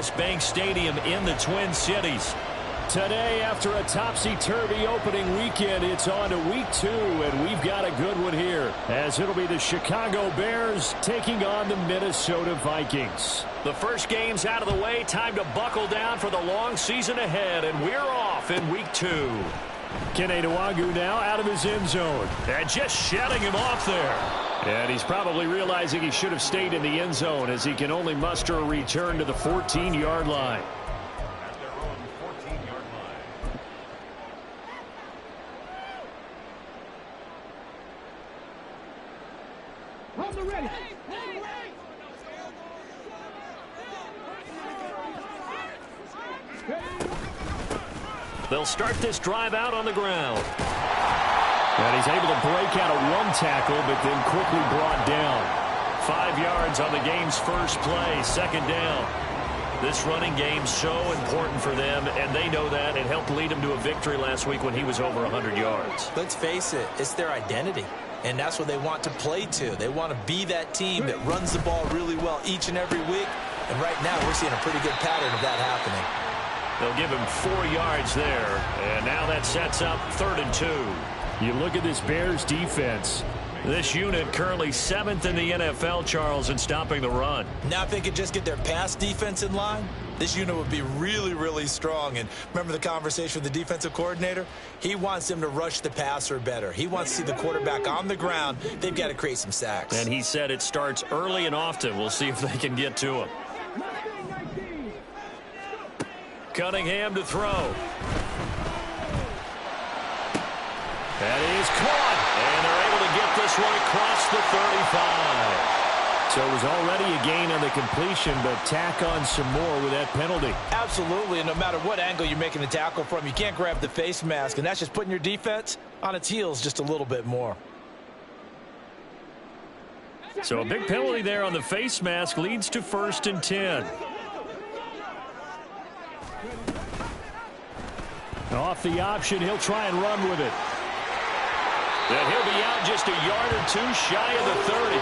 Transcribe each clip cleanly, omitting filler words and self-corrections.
Bank Stadium in the Twin Cities. Today, after a topsy-turvy opening weekend, it's on to week 2, and we've got a good one here, as it'll be the Chicago Bears taking on the Minnesota Vikings. The first game's out of the way. Time to buckle down for the long season ahead, and we're off in week 2. Kene Nwangwu now out of his end zone, and just shutting him off there. And he's probably realizing he should have stayed in the end zone, as he can only muster a return to the 14-yard line. They'll start this drive out on the ground. And he's able to break out of one tackle, but then quickly brought down. 5 yards on the game's first play, second down. This running game's so important for them, and they know that. It helped lead them to a victory last week when he was over 100 yards. Let's face it, it's their identity, and that's what they want to play to. They want to be that team that runs the ball really well each and every week, and right now we're seeing a pretty good pattern of that happening. They'll give him 4 yards there, and now that sets up 3rd and 2. You look at this Bears defense. This unit currently 7th in the NFL, Charles, in stopping the run. Now if they could just get their pass defense in line, this unit would be really, really strong. And remember the conversation with the defensive coordinator? He wants them to rush the passer better. He wants to see the quarterback on the ground. They've got to create some sacks. And he said it starts early and often. We'll see if they can get to him. Cunningham to throw. That is caught, and they're able to get this one across the 35. So it was already a gain on the completion, but tack on some more with that penalty. Absolutely, and no matter what angle you're making the tackle from, you can't grab the face mask, and that's just putting your defense on its heels just a little bit more. So a big penalty there on the face mask leads to 1st and 10. Off the option, he'll try and run with it. And he'll be out just a yard or 2 shy of the 30.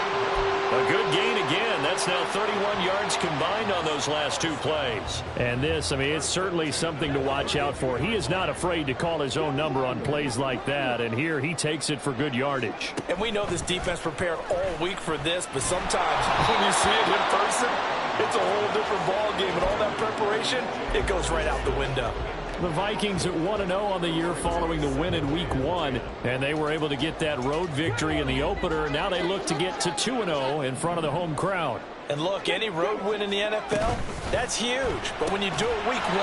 A good gain again. That's now 31 yards combined on those last 2 plays. And this, I mean, it's certainly something to watch out for. He is not afraid to call his own number on plays like that. And here he takes it for good yardage. And we know this defense prepared all week for this, but sometimes when you see it in person, it's a whole different ball game. And all that preparation, it goes right out the window. The Vikings at 1-0 on the year following the win in Week 1, and they were able to get that road victory in the opener, and now they look to get to 2-0 in front of the home crowd. And look, any road win in the NFL, that's huge. But when you do it Week 1,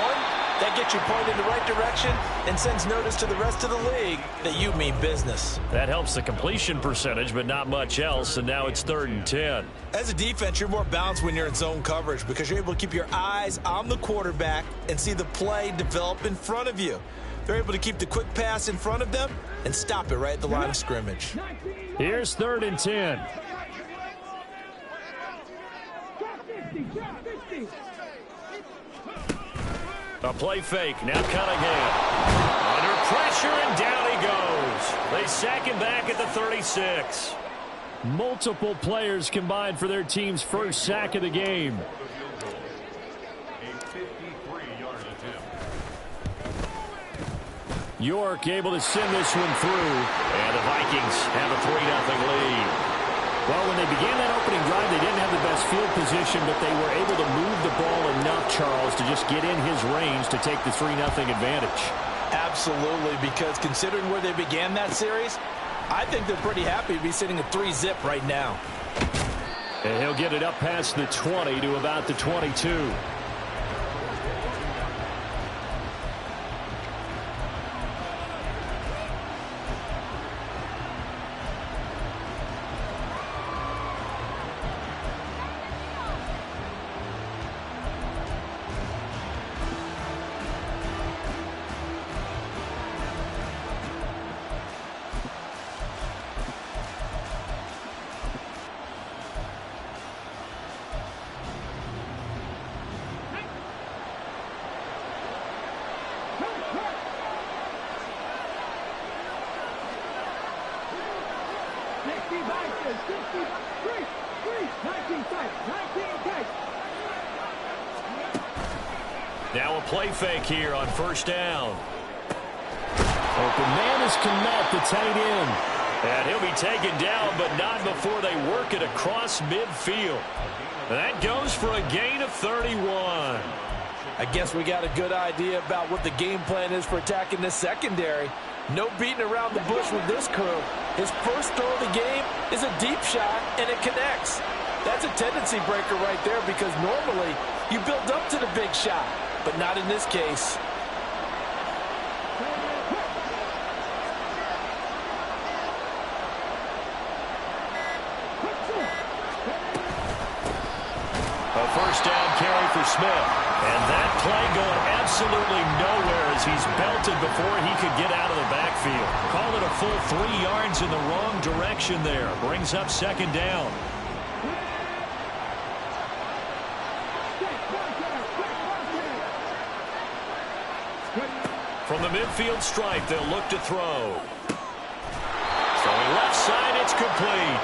that gets you pointed in the right direction and sends notice to the rest of the league that you mean business. That helps the completion percentage, but not much else, and now it's 3rd and 10. As a defense, you're more balanced when you're in zone coverage because you're able to keep your eyes on the quarterback and see the play develop in front of you. They're able to keep the quick pass in front of them and stop it right at the line of scrimmage. Here's 3rd and 10. A play fake. Now Cunningham. Under pressure, and down he goes. They sack him back at the 36. Multiple players combined for their team's first sack of the game. York able to send this one through. And the Vikings have a 3-0 lead. Well, when they began that opening drive, they didn't have the best field position, but they were able to move the ball enough, Charles, to just get in his range to take the 3-0 advantage. Absolutely, because considering where they began that series, I think they're pretty happy to be sitting at 3-zip right now. And he'll get it up past the 20 to about the 22. Now a play fake here on first down. Open man is Kmet, the tight end. And he'll be taken down, but not before they work it across midfield. That goes for a gain of 31. I guess we got a good idea about what the game plan is for attacking this secondary. No beating around the bush with this crew. His first throw of the game is a deep shot, and it connects. That's a tendency breaker right there because normally you build up to the big shot, but not in this case. A first down carry for Smith. And that play going absolutely nowhere as he's belted before he could get out of the backfield. Call it a full 3 yards in the wrong direction there. Brings up second down. From the midfield stripe, they'll look to throw. Throwing left side, it's complete.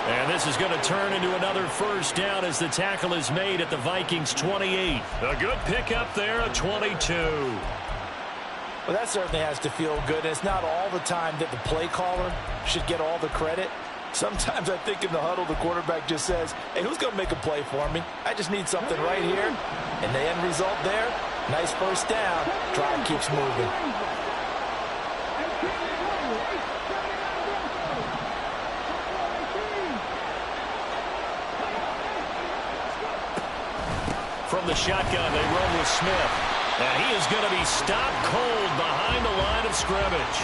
And this is going to turn into another first down as the tackle is made at the Vikings 28. A good pickup there, a 22. Well, that certainly has to feel good. It's not all the time that the play caller should get all the credit. Sometimes I think in the huddle, the quarterback just says, hey, who's going to make a play for me? I just need something right here. And the end result there, nice first down. Drive keeps moving. From the shotgun, they roll with Smith. And he is going to be stopped cold behind the line of scrimmage.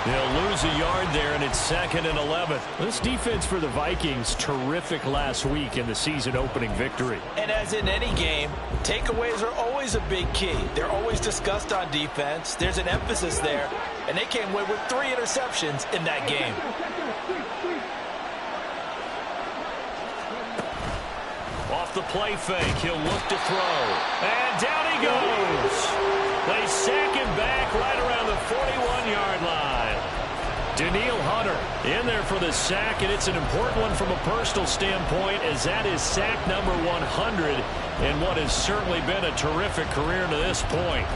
They'll lose a yard there, and it's 2nd and 11. This defense for the Vikings, terrific last week in the season-opening victory. And as in any game, takeaways are always a big key. They're always discussed on defense. There's an emphasis there, and they came away with 3 interceptions in that game. Off the play fake, he'll look to throw. And down he goes. They sack him back right around the 41-yard line. Daniil Hunter in there for the sack, and it's an important one from a personal standpoint as that is sack number 100 in what has certainly been a terrific career to this point.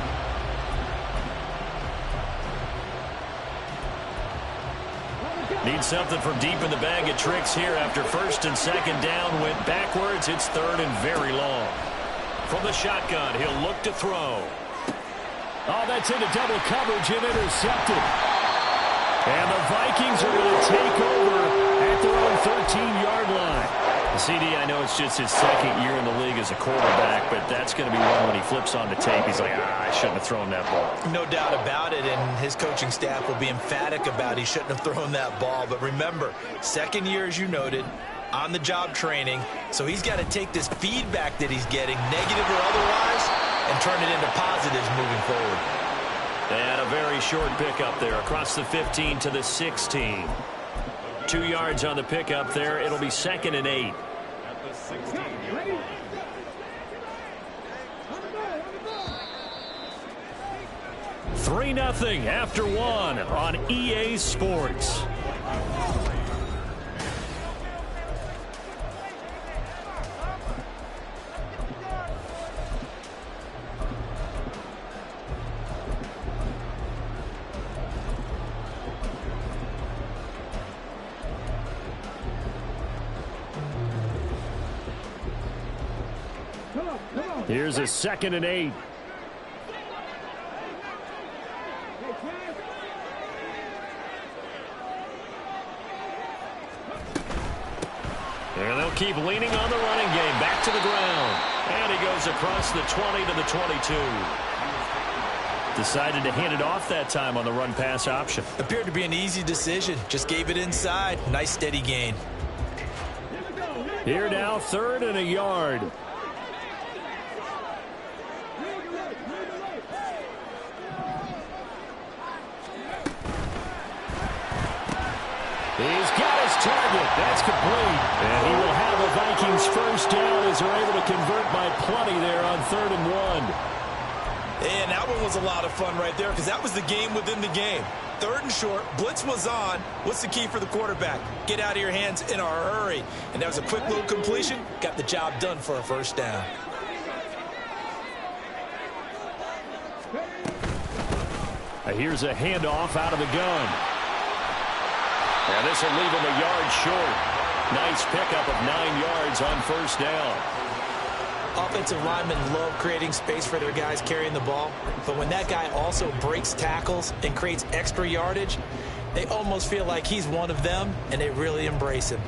Need something from deep in the bag of tricks here after first and second down went backwards. It's 3rd and very long. From the shotgun, he'll look to throw. Oh, that's into double coverage and intercepted. And the Vikings are going to take over at their own 13-yard line. CD, I know it's just his 2nd year in the league as a quarterback, but that's going to be one when he flips on the tape. He's like, I shouldn't have thrown that ball. No doubt about it, and his coaching staff will be emphatic about he shouldn't have thrown that ball. But remember, 2nd year, as you noted, on-the-job training, so he's got to take this feedback that he's getting, negative or otherwise, and turn it into positives moving forward. And a very short pickup there across the 15 to the 16. 2 yards on the pickup there. It'll be 2nd and 8. 3-0 after 1 on EA Sports. Here's a 2nd and 8. And they'll keep leaning on the running game. Back to the ground. And he goes across the 20 to the 22. Decided to hand it off that time on the run-pass option. Appeared to be an easy decision. Just gave it inside. Nice steady gain. Here now, 3rd and a yard. He's got his target. That's complete. And he will have a Vikings first down as they're able to convert by plenty there on 3rd and 1. And that one was a lot of fun right there because that was the game within the game. 3rd and short, blitz was on. What's the key for the quarterback? Get out of your hands in a hurry. And that was a quick little completion. Got the job done for a first down. Here's a handoff out of the gun. And this will leave him a yard short. Nice pickup of 9 yards on first down. Offensive linemen love creating space for their guys carrying the ball, but when that guy also breaks tackles and creates extra yardage, they almost feel like he's one of them, and they really embrace him.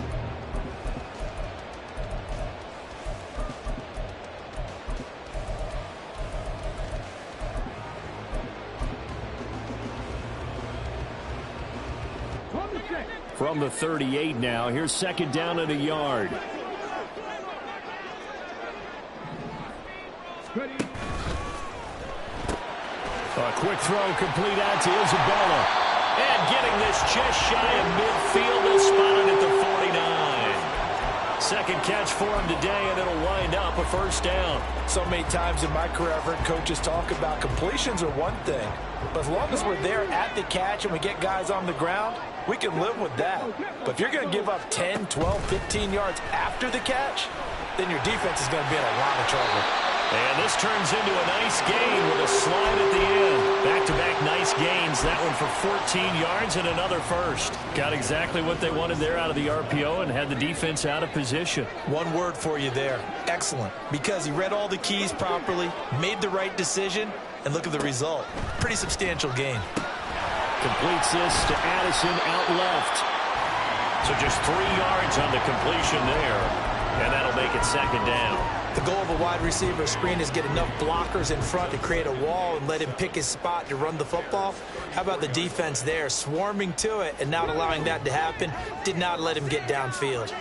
From the 38 now, here's second down and a yard. A quick throw complete out to Isabella. And getting this just shy of midfield, they'll spot it at the 49. Second catch for him today, and it'll wind up a first down. So many times in my career, I've heard coaches talk about completions are one thing, but as long as we're there at the catch and we get guys on the ground, we can live with that. But if you're going to give up 10, 12, 15 yards after the catch, then your defense is going to be in a lot of trouble. And this turns into a nice gain with a slide at the end. Back-to-back nice gains. That one for 14 yards and another first. Got exactly what they wanted there out of the RPO and had the defense out of position. One word for you there. Excellent. Because he read all the keys properly, made the right decision, and look at the result. Pretty substantial gain. Completes this to Addison out left. So just 3 yards on the completion there. And that'll make it second down. The goal of a wide receiver screen is get enough blockers in front to create a wall and let him pick his spot to run the football. How about the defense there, swarming to it and not allowing that to happen? Did not let him get downfield.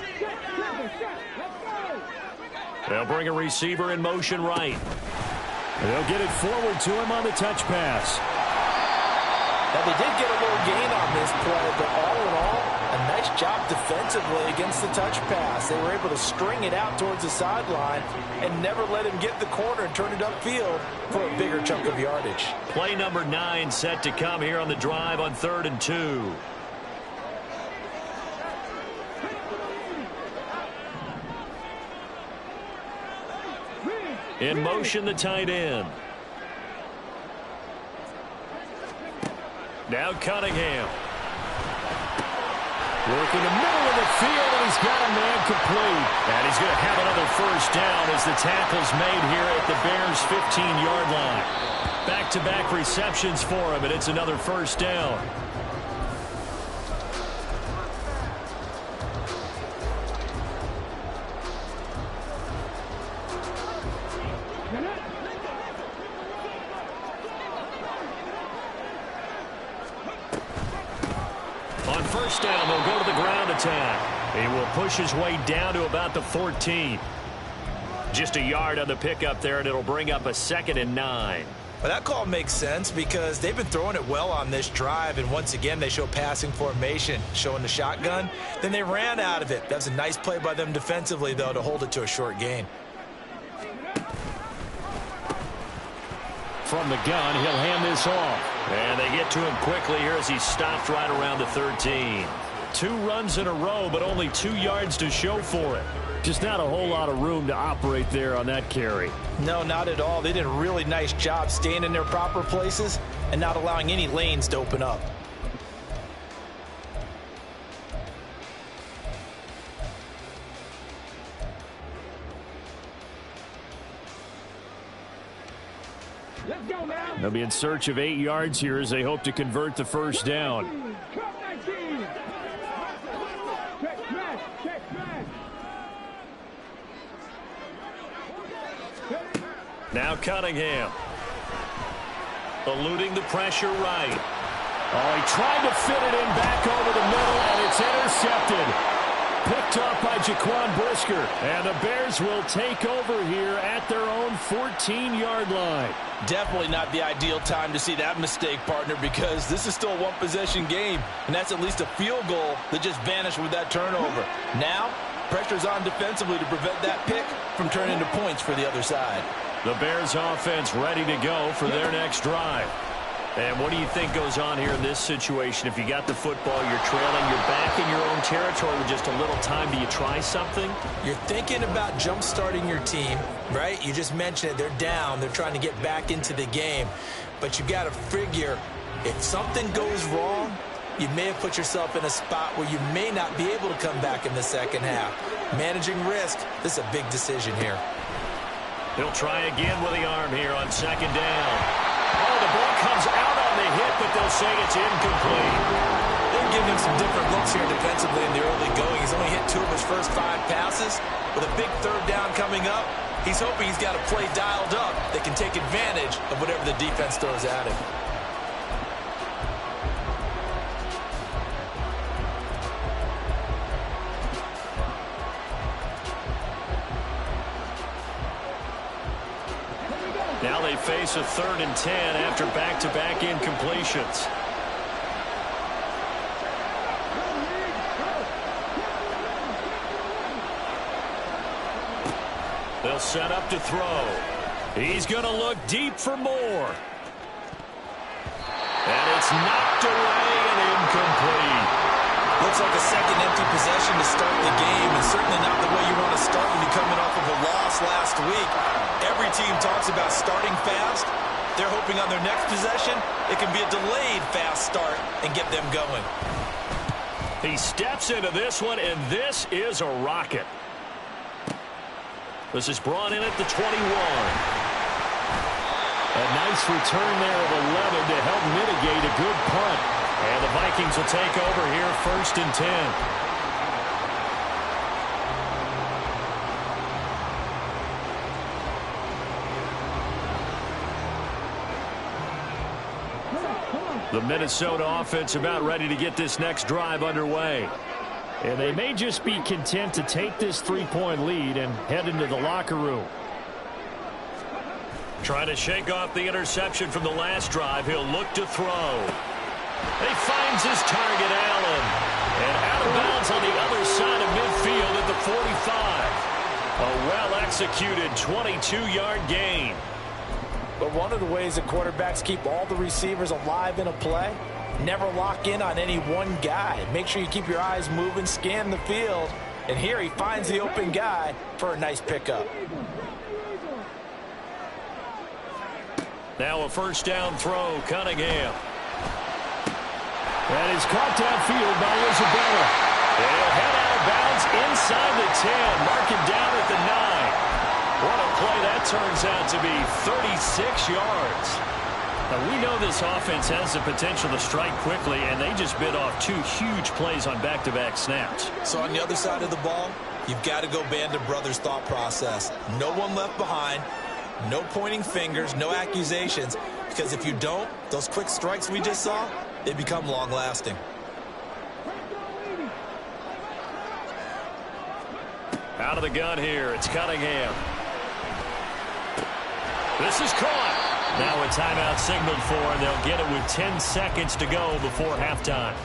They'll bring a receiver in motion right. They'll get it forward to him on the touch pass. Now, they did get a little gain on this play, but all in all, a nice job defensively against the touch pass. They were able to string it out towards the sideline and never let him get the corner and turn it upfield for a bigger chunk of yardage. Play number 9 set to come here on the drive on 3rd and 2. In motion, the tight end. Now Cunningham. Working the middle of the field, and he's got a man complete. And he's going to have another first down as the tackle's made here at the Bears' 15-yard line. Back-to-back receptions for him, and it's another first down. On first down, they'll go to the ground attack. He will push his way down to about the 14. Just a yard on the pickup there, and it'll bring up a 2nd and 9. Well, that call makes sense because they've been throwing it well on this drive, and once again, they show passing formation, showing the shotgun. Then they ran out of it. That's a nice play by them defensively, though, to hold it to a short gain. From the gun, he'll hand this off. And they get to him quickly here as he stopped right around the 13. 2 runs in a row, but only 2 yards to show for it. Just not a whole lot of room to operate there on that carry. No, not at all. They did a really nice job staying in their proper places and not allowing any lanes to open up. They'll be in search of 8 yards here as they hope to convert the first down. Now Cunningham. Eluding the pressure right. Oh, he tried to fit it in back over the middle, and it's intercepted. Picked up by Jaquan Brisker. And the Bears will take over here at their own 14-yard line. Definitely not the ideal time to see that mistake, partner, because this is still a one-possession game, and that's at least a field goal that just vanished with that turnover. Now, pressure's on defensively to prevent that pick from turning into points for the other side. The Bears offense ready to go for their next drive. And what do you think goes on here in this situation? If you got the football, you're trailing, you're back in your own territory with just a little time. Do you try something? You're thinking about jump-starting your team, right? You just mentioned it. They're down. They're trying to get back into the game. But you got to figure if something goes wrong, you may have put yourself in a spot where you may not be able to come back in the second half. Managing risk, this is a big decision here. He'll try again with the arm here on second down. Oh, the ball comes out on the hit, but they'll say it's incomplete. They're giving him some different looks here defensively in the early going. He's only hit 2 of his first 5 passes. With a big third down coming up, he's hoping he's got a play dialed up that can take advantage of whatever the defense throws at him. Now they face a 3rd and 10 after back-to-back incompletions. They'll set up to throw. He's going to look deep for more. And it's knocked away and incomplete. Looks like a second empty possession to start the game, and certainly not the way you want to start when you're coming off of a loss last week. Every team talks about starting fast. They're hoping on their next possession, it can be a delayed fast start and get them going. He steps into this one, and this is a rocket. This is brought in at the 21. A nice return there of 11 to help mitigate a good punt. And the Vikings will take over here 1st and 10. The Minnesota offense about ready to get this next drive underway. And they may just be content to take this 3-point lead and head into the locker room. Trying to shake off the interception from the last drive. He'll look to throw. He finds his target, Allen. And out of bounds on the other side of midfield at the 45. A well-executed 22-yard gain. But one of the ways that quarterbacks keep all the receivers alive in a play, never lock in on any one guy. Make sure you keep your eyes moving, scan the field. And here he finds the open guy for a nice pickup. Now a 1st down throw, Cunningham. That is caught downfield by Isabella. They'll head out of bounds inside the 10. Mark him down at the 9. What a play that turns out to be, 36 yards. Now, we know this offense has the potential to strike quickly, and they just bit off 2 huge plays on back-to-back snaps. So on the other side of the ball, you've got to go Band of Brothers thought process. No one left behind, no pointing fingers, no accusations, because if you don't, those quick strikes we just saw, they become long-lasting. Out of the gun here, it's Cunningham. This is caught. Now a timeout signaled for, and they'll get it with 10 seconds to go before halftime.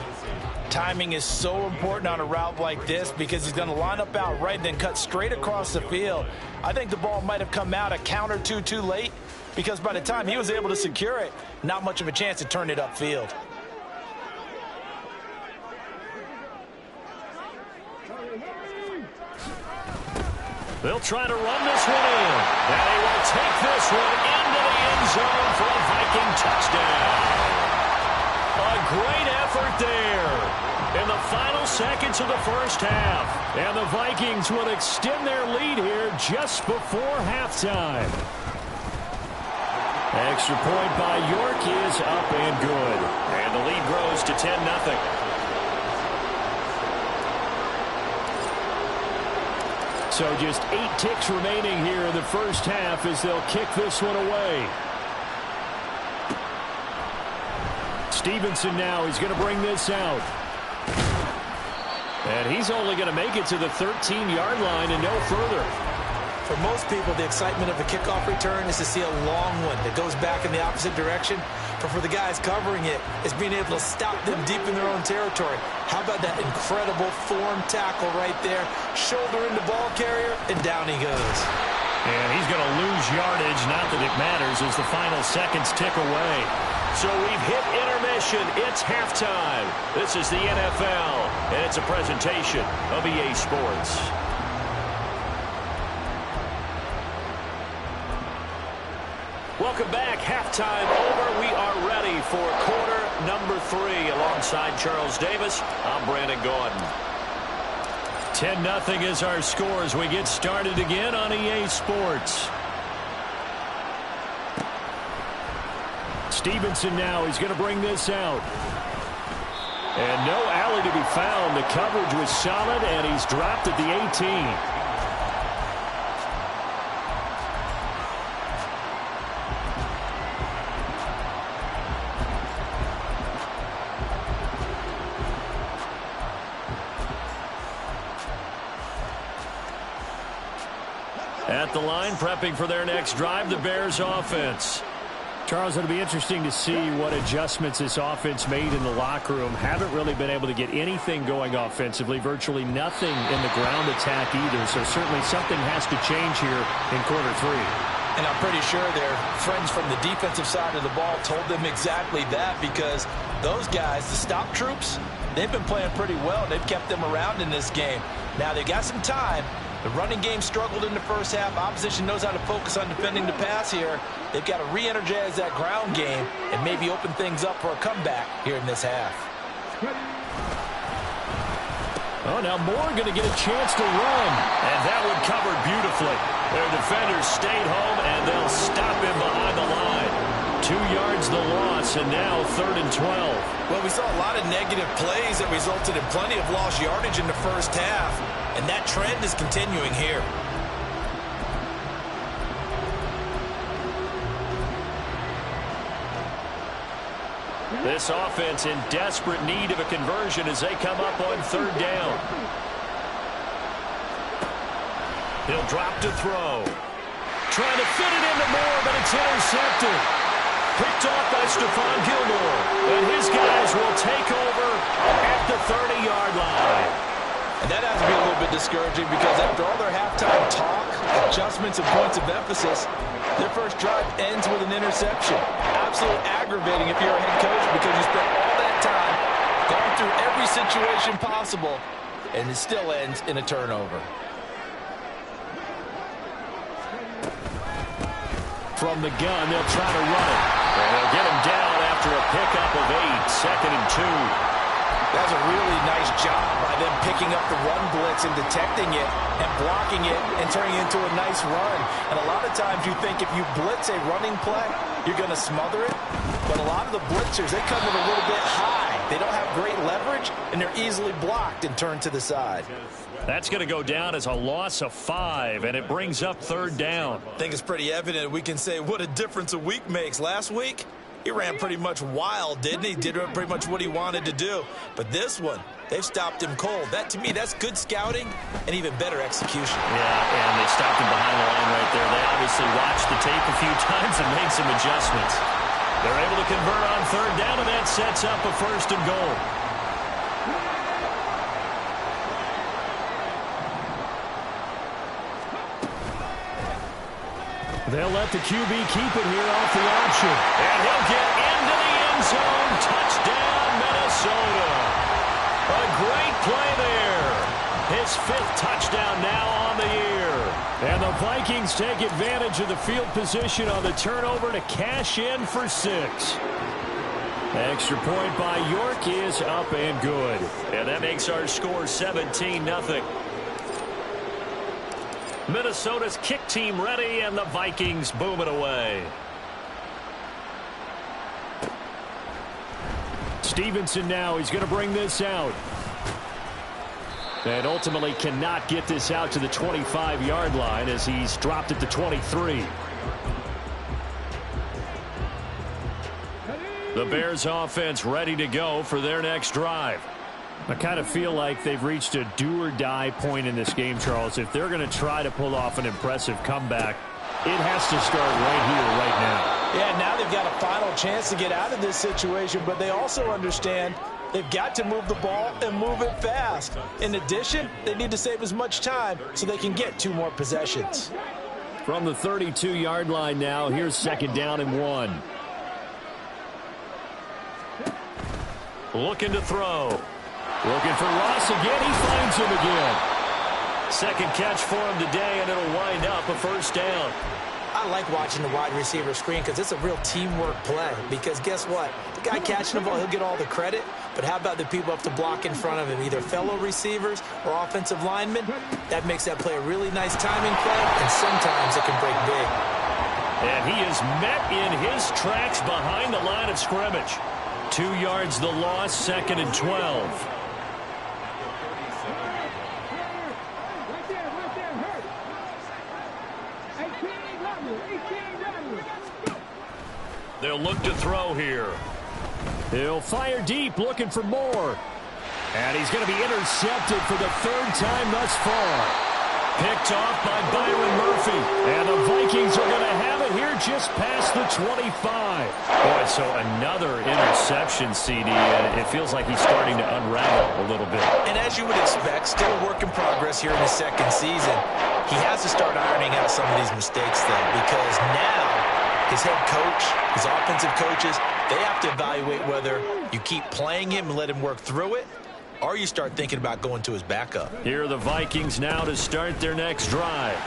Timing is so important on a route like this because he's going to line up out right and then cut straight across the field. I think the ball might have come out a count or two too late because by the time he was able to secure it, not much of a chance to turn it upfield. They'll try to run this one in. And they will take this one into the end zone for a Viking touchdown. A great effort there in the final seconds of the first half. And the Vikings will extend their lead here just before halftime. Extra point by York is up and good. And the lead grows to 10-0. So just 8 ticks remaining here in the first half as they'll kick this one away. Stevenson now, he's going to bring this out. And he's only going to make it to the 13-yard line and no further. For most people, the excitement of a kickoff return is to see a long one that goes back in the opposite direction. But for the guys covering it, it's being able to stop them deep in their own territory. How about that incredible form tackle right there? Shoulder into ball carrier, and down he goes. And he's going to lose yardage, not that it matters, as the final seconds tick away. So we've hit intermission. It's halftime. This is the NFL, and it's a presentation of EA Sports. Welcome back. Halftime over. We are ready for quarter number 3. Alongside Charles Davis, I'm Brandon Gordon. 10-0 is our score as we get started again on EA Sports. Stevenson now. He's going to bring this out. And no alley to be found. The coverage was solid, and he's dropped at the 18. At the line, prepping for their next drive, the Bears offense. Charles, it'll be interesting to see what adjustments this offense made in the locker room. Haven't really been able to get anything going offensively, virtually nothing in the ground attack either. So certainly something has to change here in quarter 3. And I'm pretty sure their friends from the defensive side of the ball told them exactly that, because those guys, the stop troops, they've been playing pretty well. They've kept them around in this game. Now they've got some time. The running game struggled in the first half. Opposition knows how to focus on defending the pass here. They've got to re-energize that ground game and maybe open things up for a comeback here in this half. Oh, now Moore going to get a chance to run. And that one covered beautifully. Their defenders stayed home, and they'll stop him behind the line. 2 yards the loss, and now 3rd and 12. Well, we saw a lot of negative plays that resulted in plenty of lost yardage in the first half, and that trend is continuing here. This offense in desperate need of a conversion as they come up on 3rd down. He'll drop to throw. Trying to fit it into Moore, but it's intercepted. Picked off by Stephon Gilmore. And his guys will take over at the 30-yard line. And that has to be a little bit discouraging, because after all their halftime talk, adjustments, and points of emphasis, their first drive ends with an interception. Absolutely aggravating if you're a head coach, because you spent all that time going through every situation possible, and it still ends in a turnover. From the gun, they'll try to run it. And they'll get him down after a pickup of 8, 2nd and 2. That's a really nice job by them picking up the run blitz and detecting it and blocking it and turning it into a nice run. And a lot of times you think if you blitz a running play, you're going to smother it. But a lot of the blitzers, they come in a little bit high. They don't have great leverage, and they're easily blocked and turned to the side. That's going to go down as a loss of 5, and it brings up 3rd down. I think it's pretty evident. We can say what a difference a week makes. Last week, he ran pretty much wild, didn't he? Did pretty much what he wanted to do. But this one, they've stopped him cold. That, to me, that's good scouting and even better execution. Yeah, and they stopped him behind the line right there. They obviously watched the tape a few times and made some adjustments. They're able to convert on 3rd down, and that sets up a 1st and goal. They'll let the QB keep it here off the option. And he'll get into the end zone. Touchdown, Minnesota. A great play there. His 5th touchdown now on the year. And the Vikings take advantage of the field position on the turnover to cash in for 6. Extra point by York is up and good. And that makes our score 17-0. Minnesota's kick team ready, and the Vikings boom it away. Stevenson now, he's going to bring this out. And ultimately cannot get this out to the 25-yard line as he's dropped at the 23. The Bears offense ready to go for their next drive. I kind of feel like they've reached a do-or-die point in this game, Charles. If they're going to try to pull off an impressive comeback, it has to start right here, right now. Yeah, now they've got a final chance to get out of this situation, but they also understand they've got to move the ball and move it fast. In addition, they need to save as much time so they can get 2 more possessions. From the 32-yard line now, here's 2nd down and 1. looking to throw. Looking for Ross again. He finds him again. Second catch for him today, and it'll wind up a first down. I like watching the wide receiver screen because it's a real teamwork play. Because guess what? The guy catching the ball, he'll get all the credit. But how about the people up to block in front of him, either fellow receivers or offensive linemen? That makes that play a really nice timing play, and sometimes it can break big. And he is met in his tracks behind the line of scrimmage. 2 yards the loss, 2nd and 12. They'll look to throw here. He'll fire deep, looking for more. And he's going to be intercepted for the 3rd time thus far. Picked off by Byron Murphy. And the Vikings are going to have it here just past the 25. Boy, so another interception, CD. And it feels like he's starting to unravel a little bit. And as you would expect, still a work in progress here in his 2nd season. He has to start ironing out some of these mistakes, though, because now his head coach, his offensive coaches, they have to evaluate whether you keep playing him and let him work through it, or you start thinking about going to his backup. Here are the Vikings now to start their next drive.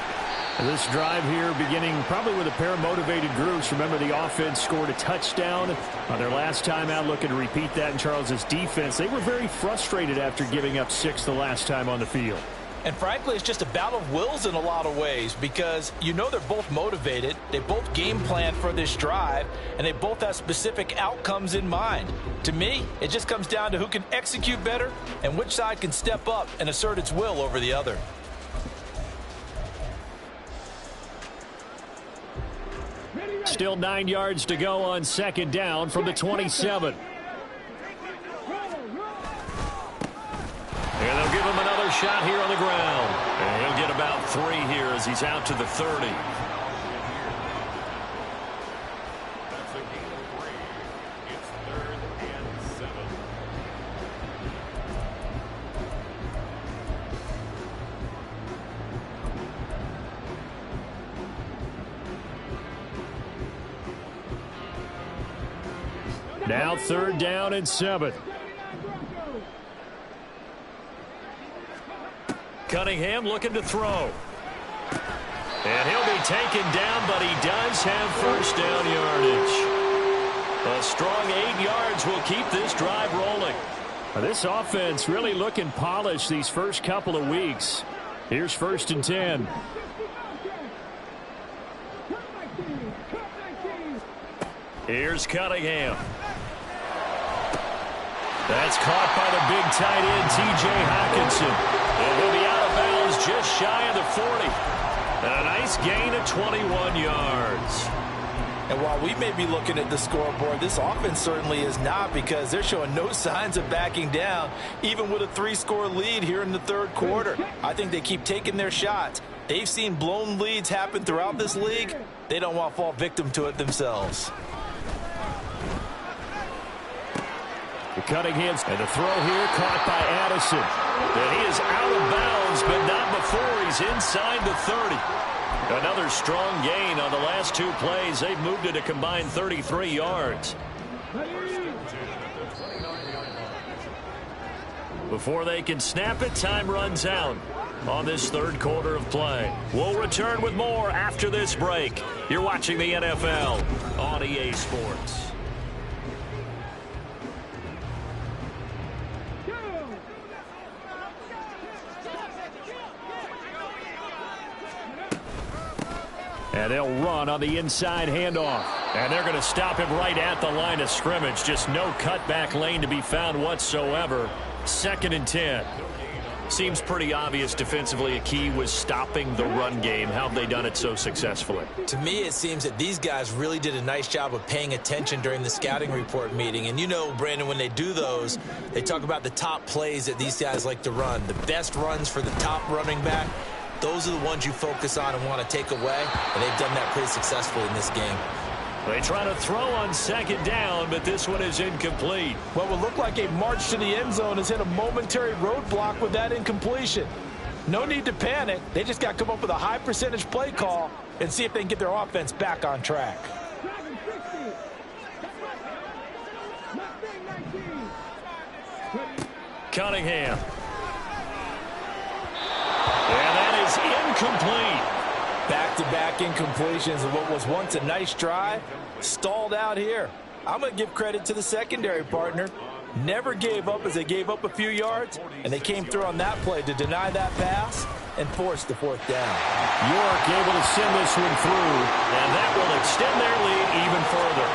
And this drive here beginning probably with a pair of motivated groups. Remember, the offense scored a touchdown on their last time out, looking to repeat that in Charles's defense. They were very frustrated after giving up 6 the last time on the field. And frankly, it's just a battle of wills in a lot of ways because you know they're both motivated. They both game plan for this drive, and they both have specific outcomes in mind. To me, it just comes down to who can execute better and which side can step up and assert its will over the other. Still 9 yards to go on 2nd down from the 27. And they'll give him another shot here on the ground. And he'll get about 3 here as he's out to the 30. That's a gain of 3. It's 3rd and 7. Now 3rd down and 7. Cunningham looking to throw. And he'll be taken down, but he does have first down yardage. A strong 8 yards will keep this drive rolling. This offense really looking polished these first couple of weeks. Here's 1st and 10. Here's Cunningham. That's caught by the big tight end, T.J. Hockenson. And he'll be out of bounds just shy of the 40. And a nice gain of 21 yards. And while we may be looking at the scoreboard, this offense certainly is not because they're showing no signs of backing down, even with a 3-score lead here in the 3rd quarter. I think they keep taking their shots. They've seen blown leads happen throughout this league. They don't want to fall victim to it themselves. Cunningham's and the throw here caught by Addison. And he is out of bounds, but not before he's inside the 30. Another strong gain on the last 2 plays. They've moved it a combined 33 yards. Before they can snap it, time runs out on this 3rd quarter of play. We'll return with more after this break. You're watching the NFL on EA Sports. And they'll run on the inside handoff. And they're going to stop him right at the line of scrimmage. Just no cutback lane to be found whatsoever. 2nd and 10. Seems pretty obvious defensively a key was stopping the run game. How have they done it so successfully? To me, it seems that these guys really did a nice job of paying attention during the scouting report meeting. And you know, Brandon, when they do those, they talk about the top plays that these guys like to run. The best runs for the top running back. Those are the ones you focus on and want to take away, and they've done that pretty successfully in this game. They try to throw on 2nd down, but this one is incomplete. What would look like a march to the end zone has hit a momentary roadblock with that incompletion. No need to panic. They just got to come up with a high percentage play call and see if they can get their offense back on track. Cunningham. And that is incomplete. Back-to-back incompletions of what was once a nice drive, stalled out here. I'm going to give credit to the secondary partner. Never gave up as they gave up a few yards, and they came through on that play to deny that pass and force the fourth down. York able to send this one through, and that will extend their lead even further.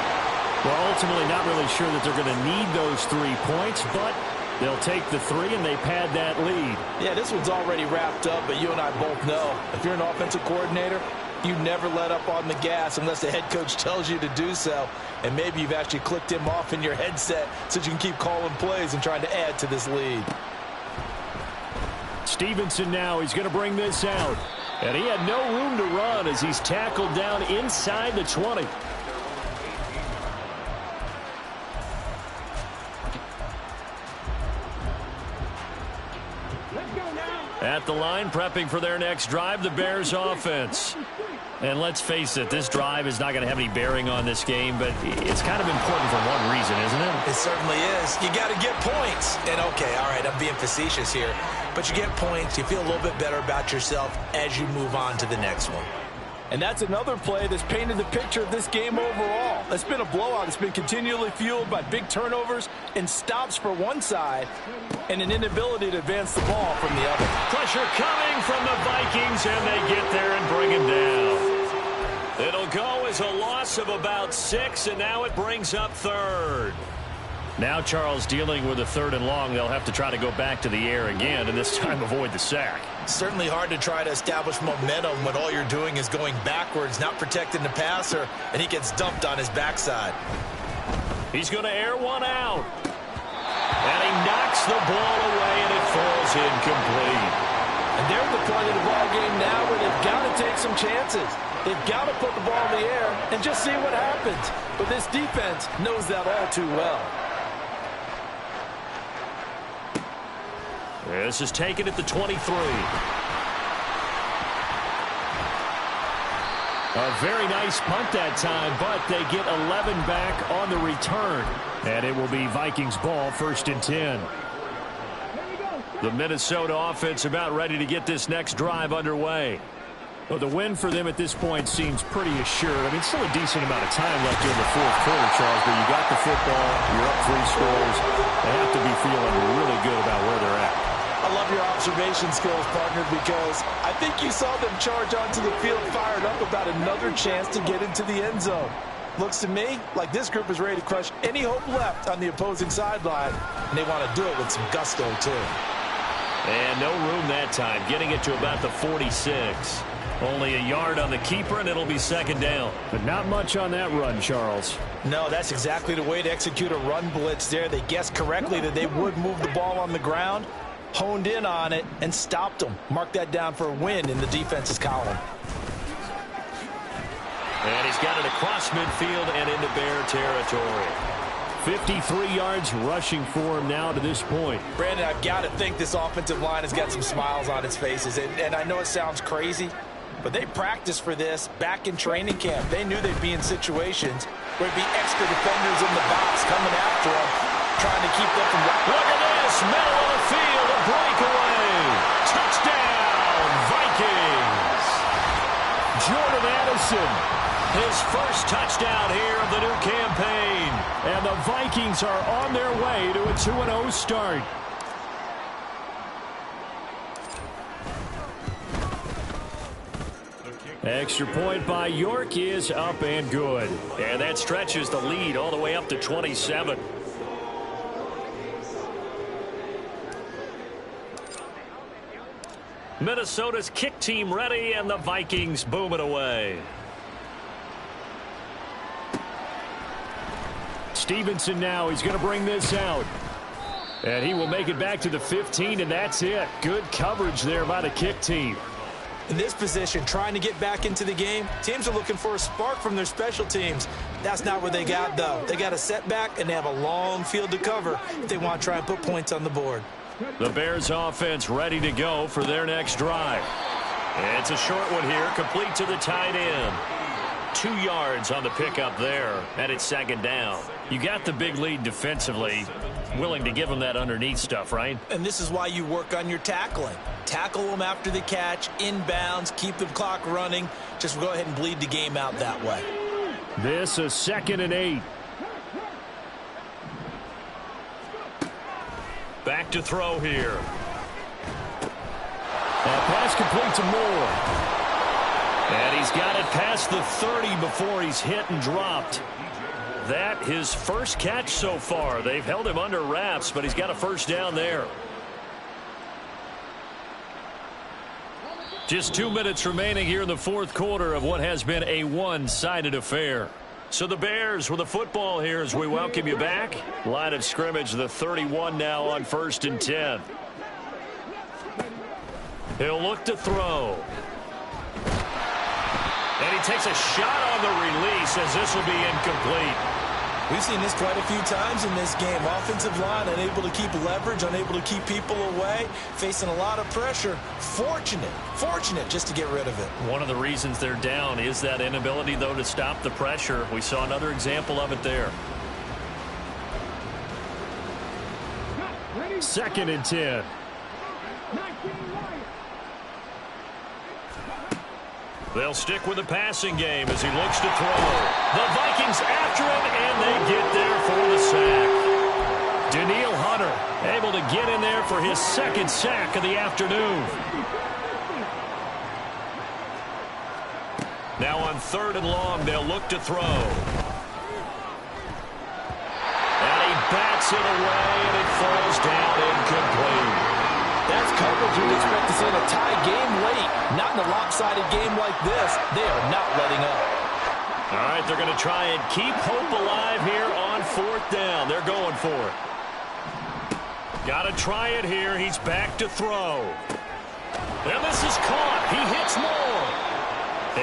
Well, ultimately not really sure that they're going to need those 3 points, but they'll take the 3 and they pad that lead. Yeah, this one's already wrapped up, but you and I both know if you're an offensive coordinator, you never let up on the gas unless the head coach tells you to do so. And maybe you've actually clicked him off in your headset so you can keep calling plays and trying to add to this lead. Stevenson now, he's going to bring this out. And he had no room to run as he's tackled down inside the 20. At the line, prepping for their next drive, the Bears offense. And let's face it, this drive is not going to have any bearing on this game, but it's kind of important for one reason, isn't it? It certainly is. You got to get points. And, okay, all right, I'm being facetious here. But you get points, you feel a little bit better about yourself as you move on to the next one. And that's another play that's painted the picture of this game overall. It's been a blowout. It's been continually fueled by big turnovers and stops for one side and an inability to advance the ball from the other. Pressure coming from the Vikings, and they get there and bring him down. It'll go as a loss of about 6, and now it brings up 3rd. Now Charles dealing with a 3rd and long. They'll have to try to go back to the air again, and this time avoid the sack. Certainly hard to try to establish momentum when all you're doing is going backwards, not protecting the passer, and he gets dumped on his backside. He's going to air one out. And he knocks the ball away, and it falls incomplete. And they're at the point of the ball game now where they've got to take some chances. They've got to put the ball in the air and just see what happens. But this defense knows that all too well. This is taken at the 23. A very nice punt that time, but they get 11 back on the return. And it will be Vikings ball, 1st and 10. The Minnesota offense about ready to get this next drive underway. Well, the win for them at this point seems pretty assured. I mean, still a decent amount of time left in the 4th quarter, Charles, but you got the football, you're up 3 scores. They have to be feeling really good about where they're at. I love your observation skills, partner, because I think you saw them charge onto the field fired up about another chance to get into the end zone. Looks to me like this group is ready to crush any hope left on the opposing sideline, and they want to do it with some gusto, too. And no room that time, getting it to about the 46. Only a yard on the keeper, and it'll be 2nd down. But not much on that run, Charles. No, that's exactly the way to execute a run blitz there. They guessed correctly that they would move the ball on the ground, honed in on it, and stopped them. Mark that down for a win in the defense's column. And he's got it across midfield and into Bear territory. 53 yards rushing for him now to this point. Brandon, I've got to think this offensive line has got some smiles on its faces. And I know it sounds crazy, but they practiced for this back in training camp. They knew they'd be in situations where there'd be extra defenders in the box coming after them, trying to keep them from... Look at this, middle of the field, a breakaway. Touchdown, Vikings. Jordan Addison, his first touchdown here of the new campaign. And the Vikings are on their way to a 2-0 start. Extra point by York is up and good. And that stretches the lead all the way up to 27. Minnesota's kick team ready, and the Vikings boom it away. Stevenson now, he's going to bring this out. And he will make it back to the 15, and that's it. Good coverage there by the kick team. In this position, trying to get back into the game, teams are looking for a spark from their special teams. That's not what they got, though. They got a setback, and they have a long field to cover if they want to try and put points on the board. The Bears offense ready to go for their next drive. It's a short one here, complete to the tight end. 2 yards on the pickup there, and it's 2nd down. You got the big lead defensively. willing to give him that underneath stuff, right? And this is why you work on your tackling. Tackle them after the catch, inbounds, keep the clock running. Just go ahead and bleed the game out that way. This is 2nd and 8. Back to throw here. And pass complete to Moore. And he's got it past the 30 before he's hit and dropped. That his first catch so far. They've held him under wraps, but he's got a first down there. Just 2 minutes remaining here in the fourth quarter of what has been a one-sided affair. So the Bears with the football here as we welcome you back. Line of scrimmage, the 31 now on 1st and 10. He'll look to throw. And he takes a shot on the release as this will be incomplete. We've seen this quite a few times in this game. Offensive line unable to keep leverage, unable to keep people away, facing a lot of pressure. Fortunate just to get rid of it. One of the reasons they're down is that inability, though, to stop the pressure. We saw another example of it there. 2nd and 10. They'll stick with the passing game as he looks to throw. The Vikings after him, and they get there for the sack. Daniil Hunter able to get in there for his 2nd sack of the afternoon. Now on 3rd and long, they'll look to throw. And he bats it away, and it falls down incomplete. That's coverage you'd expect to see in a tie game late. Not in a lopsided game like this. They are not letting up. All right, they're going to try and keep hope alive here on 4th down. They're going for it. Got to try it here. He's back to throw. And this is caught. He hits more.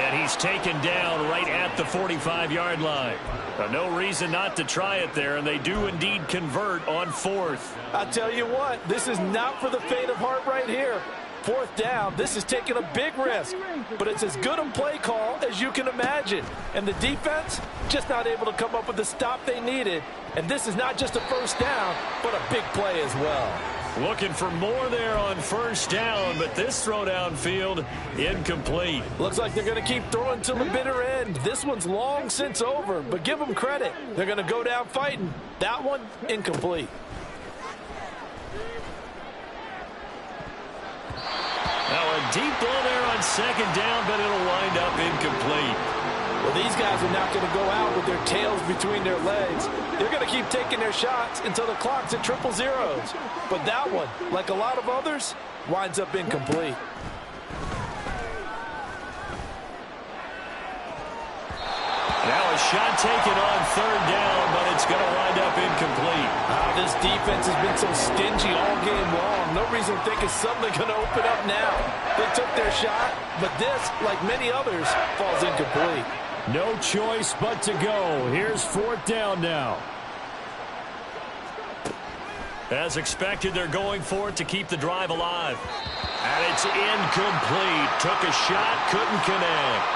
And he's taken down right at the 45-yard line. No reason not to try it there, and they do indeed convert on 4th. I tell you what, this is not for the faint of heart right here. 4th down, this is taking a big risk, but it's as good a play call as you can imagine. And the defense just not able to come up with the stop they needed. And this is not just a first down, but a big play as well. Looking for more there on 1st down, but this throw downfield incomplete. Looks like they're going to keep throwing till the bitter end. This one's long since over, but give them credit. They're going to go down fighting. That one, incomplete. Now a deep ball there on 2nd down, but it'll wind up incomplete. Well, these guys are not going to go out with their tails between their legs. They're going to keep taking their shots until the clock's at 000. But that one, like a lot of others, winds up incomplete. Now a shot taken on 3rd down, but it's going to wind up incomplete. This defense has been so stingy all game long. No reason to think it's suddenly going to open up now. They took their shot, but this, like many others, falls incomplete. No choice but to go. Here's 4th down now. As expected, they're going for it to keep the drive alive. And it's incomplete. Took a shot, couldn't connect.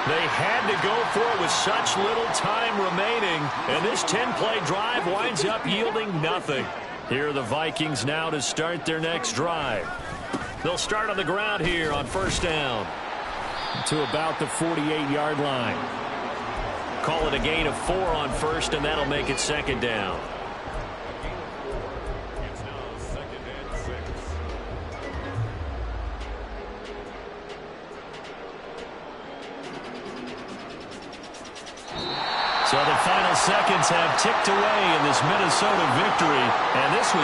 They had to go for it with such little time remaining. And this 10-play drive winds up yielding nothing. Here are the Vikings now to start their next drive. They'll start on the ground here on 1st down. To about the 48-yard line. Call it a gain of 4 on 1st, and that'll make it 2nd down. It's now 2nd and 6. So the final seconds have ticked away in this Minnesota victory, and this was